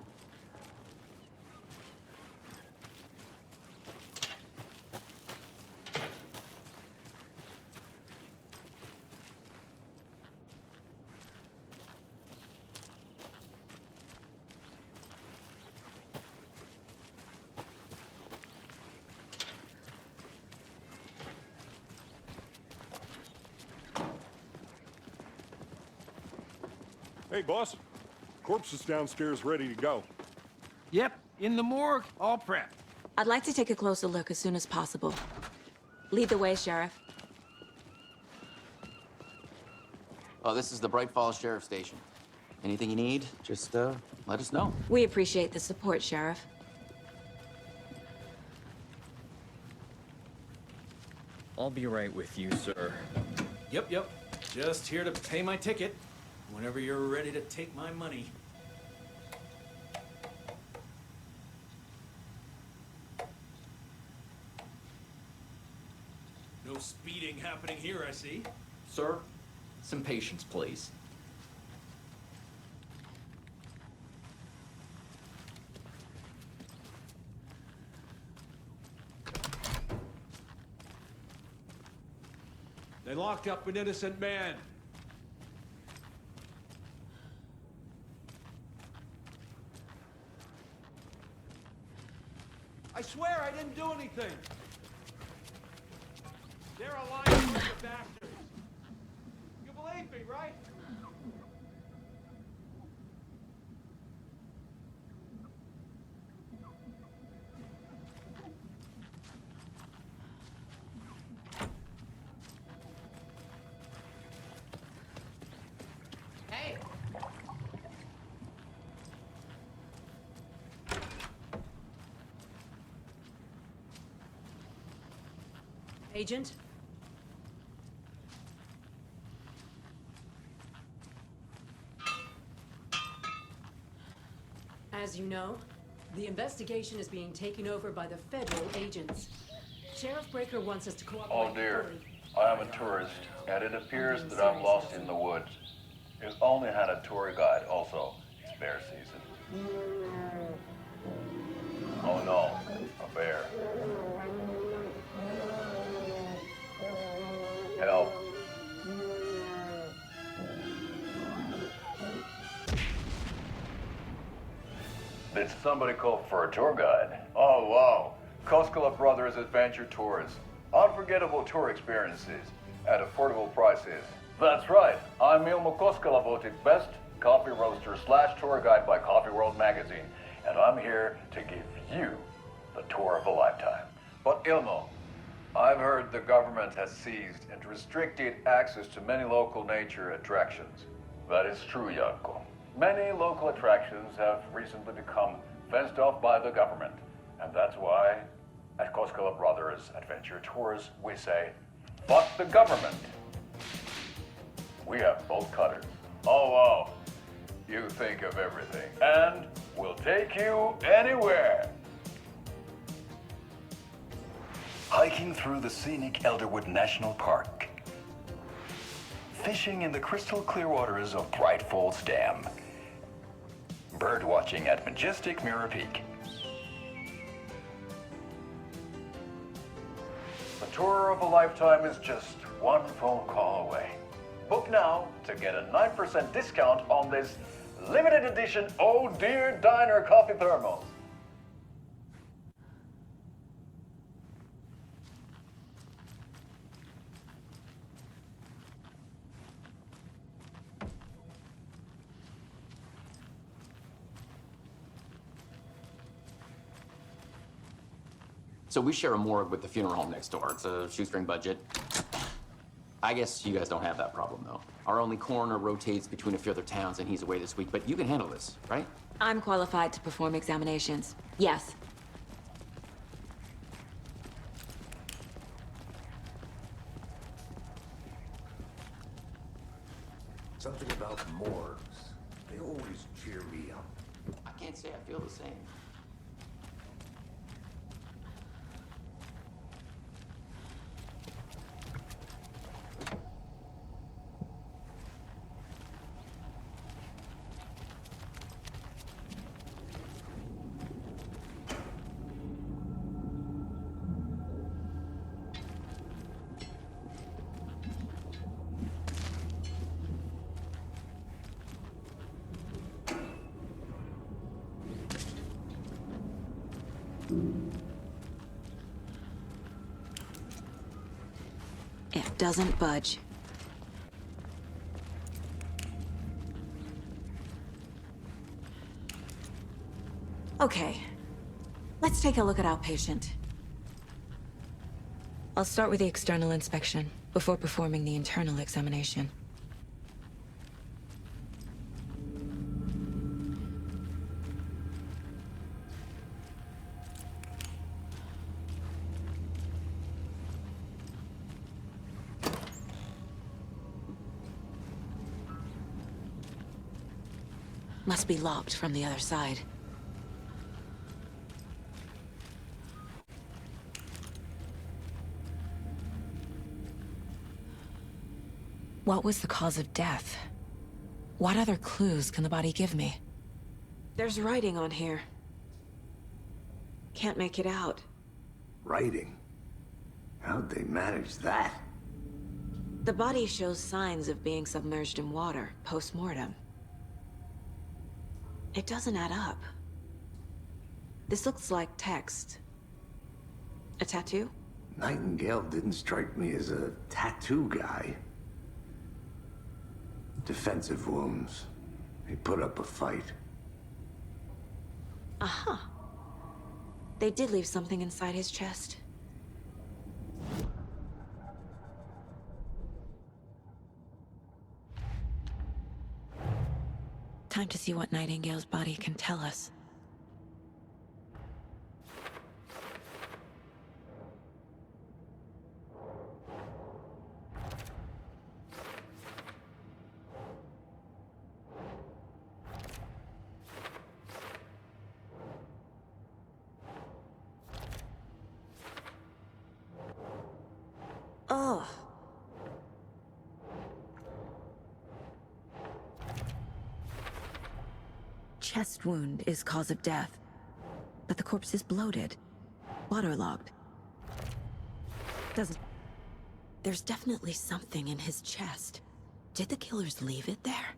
Hey, boss. Corpse is downstairs ready to go. Yep, in the morgue, all prepped. I'd like to take a closer look as soon as possible. Lead the way, Sheriff. Oh, this is the Bright Falls Sheriff Station. Anything you need, just let us know. We appreciate the support, Sheriff. I'll be right with you, sir. Yep. Just here to pay my ticket. Whenever you're ready to take my money. No speeding happening here, I see. Sir, some patience, please. They locked up an innocent man. I swear I didn't do anything. They're a lying bunch of bastards. You believe me, right? Hey. Agent? As you know, the investigation is being taken over by the federal agents. Sheriff Breaker wants us to cooperate. Oh dear, I am a tourist, and it appears that I'm lost in the woods. You only had a tour guide also. It's bear season. Oh no, a bear. Help. Did somebody call for a tour guide? Oh wow, Koskela Brothers Adventure Tours. Unforgettable tour experiences at affordable prices. That's right, I'm Ilmo Koskela, voted best coffee roaster / tour guide by Coffee World magazine, and I'm here to give you the tour of a lifetime. But Ilmo, I've heard the government has seized and restricted access to many local nature attractions. That is true, Janko. Many local attractions have recently become fenced off by the government, and that's why at Koskela Brothers Adventure Tours we say, fuck the government. We have bolt cutters. Oh wow, you think of everything, and we'll take you anywhere. Hiking through the scenic Elderwood National Park. Fishing in the crystal clear waters of Bright Falls Dam. Bird watching at majestic Mirror Peak. The tour of a lifetime is just one phone call away. Book now to get a 9% discount on this limited edition Oh Dear Diner coffee thermos. So we share a morgue with the funeral home next door. It's a shoestring budget. I guess you guys don't have that problem, though. Our only coroner rotates between a few other towns, and he's away this week, but you can handle this, right? I'm qualified to perform examinations. Yes. Something about morgues. They always cheer me up. I can't say I feel the same. It doesn't budge. Okay, let's take a look at our patient. I'll start with the external inspection before performing the internal examination. Must be locked from the other side. What was the cause of death? What other clues can the body give me? There's writing on here. Can't make it out. Writing? How'd they manage that? The body shows signs of being submerged in water, post-mortem. It doesn't add up. This looks like text. A tattoo? Nightingale didn't strike me as a tattoo guy. Defensive wounds. He put up a fight. Uh-huh. They did leave something inside his chest. Time to see what Nightingale's body can tell us. Oh. Chest wound is cause of death, but the corpse is bloated, waterlogged. There's definitely something in his chest. Did the killers leave it there?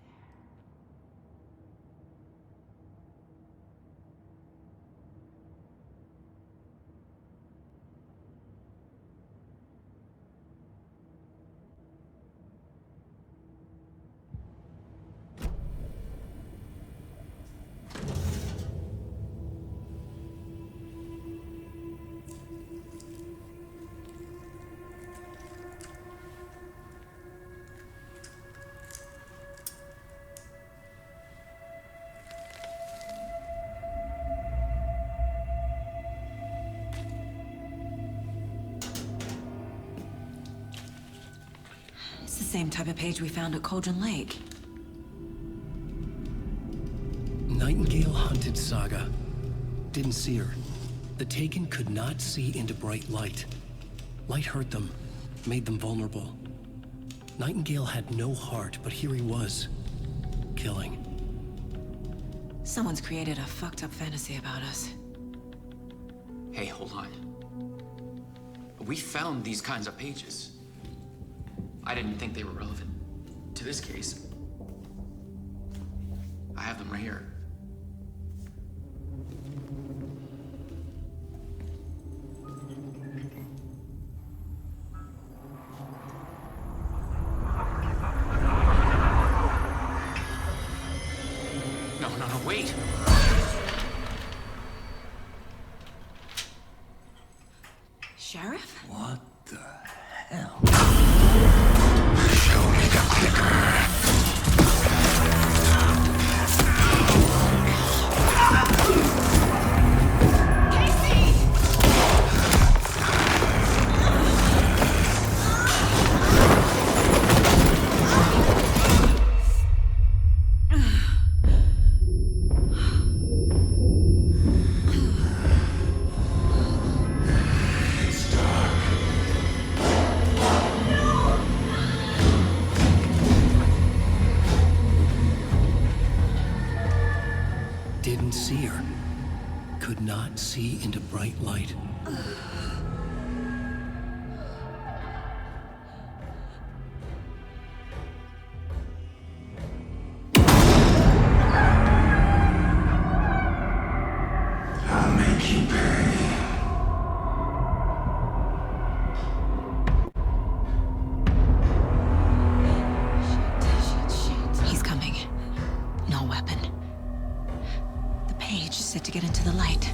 It's the same type of page we found at Cauldron Lake. Nightingale hunted Saga. Didn't see her. The Taken could not see into bright light. Light hurt them, made them vulnerable. Nightingale had no heart, but here he was, killing. Someone's created a fucked up fantasy about us. Hey, hold on. We found these kinds of pages. I didn't think they were relevant to this case. I have them right here. No, wait! Sheriff? What the hell? Show me the clicker. Didn't see her. Could not see into bright light. I'll make you pay. He's coming. No weapon. The page set to get into the light.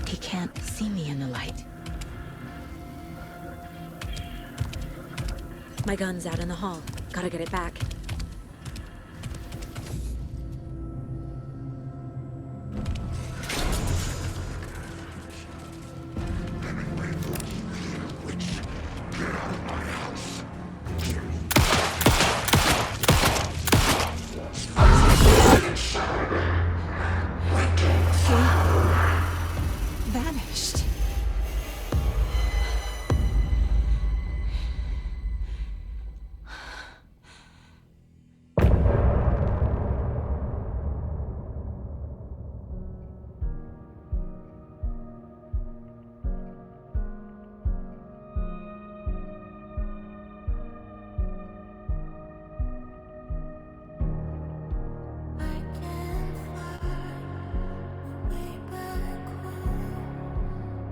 He can't see me in the light. My gun's out in the hall. Gotta get it back. Vanished.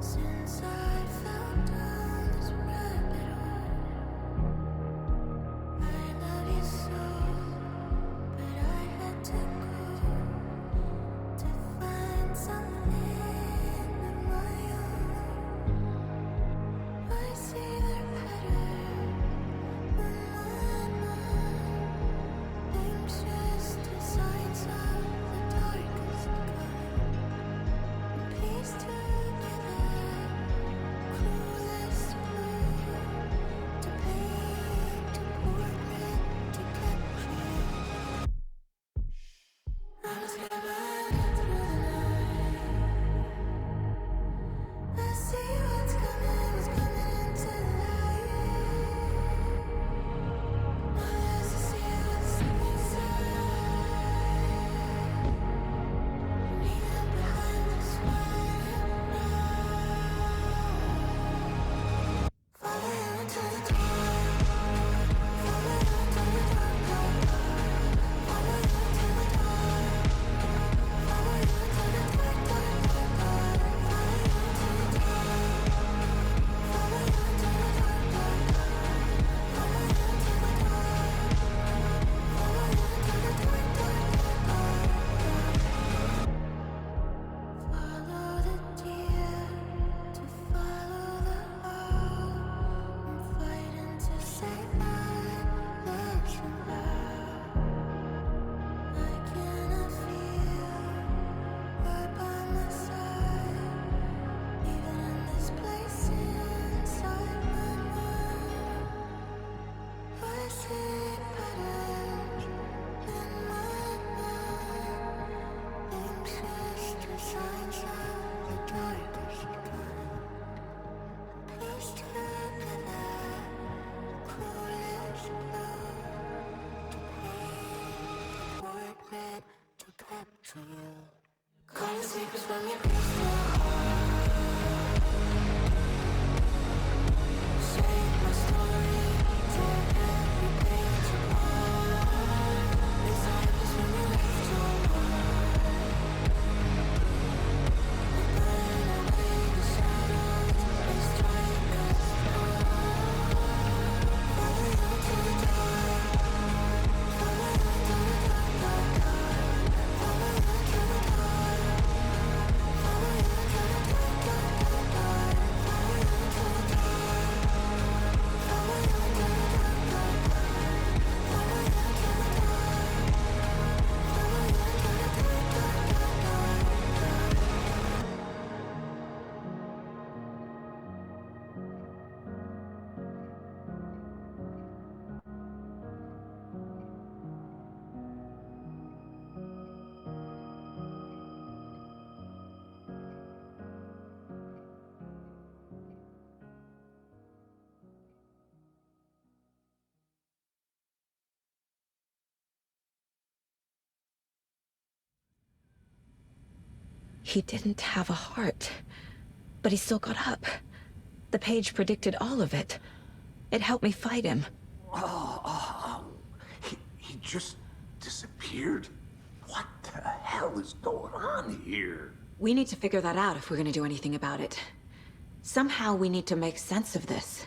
Since I fell down this rabbit hole, I love you so, but I had to go to find something of my own. I see their pattern when my mind anxious designs of the darkest kind, piece together. Clueless blue to paint a portrait to capture. I was running through the night. I see what's coming into the light. My eyes to see what's inside. Leaving behind the swine. Follow you into the dark. Follow you into the dark. Follow you into the dark. Follow you into the dark, dark, dark, dark. Follow you into the dark. Follow you into the dark, dark, dark. Follow you into the dark. Follow you into the dark, dark, dark, dark. Follow the deer to follow the owl. I'm fighting to save my legs somehow. I cannot feel right by my side, even in this place inside my mind. I see patterns in my mind, anxious designs of the darkest kind. Piece together, clueless blue to paint a portrait to capture you. Call the secrets from your crystal heart. Shape my story, tear every page apart. Inside is when you left your mark. We burn away the shadows, they strike us apart. Follow you to the dark. Follow you to the dark, dark, dark. Follow you to the dark. Follow you to the dark, dark, dark, dark. Follow you to the dark. Follow you to the dark, dark, dark. Follow you to the dark. Follow you to the dark, dark, He didn't have a heart, but he still got up. The page predicted all of it. It helped me fight him. He just disappeared? What the hell is going on here? We need to figure that out if we're gonna do anything about it. Somehow we need to make sense of this.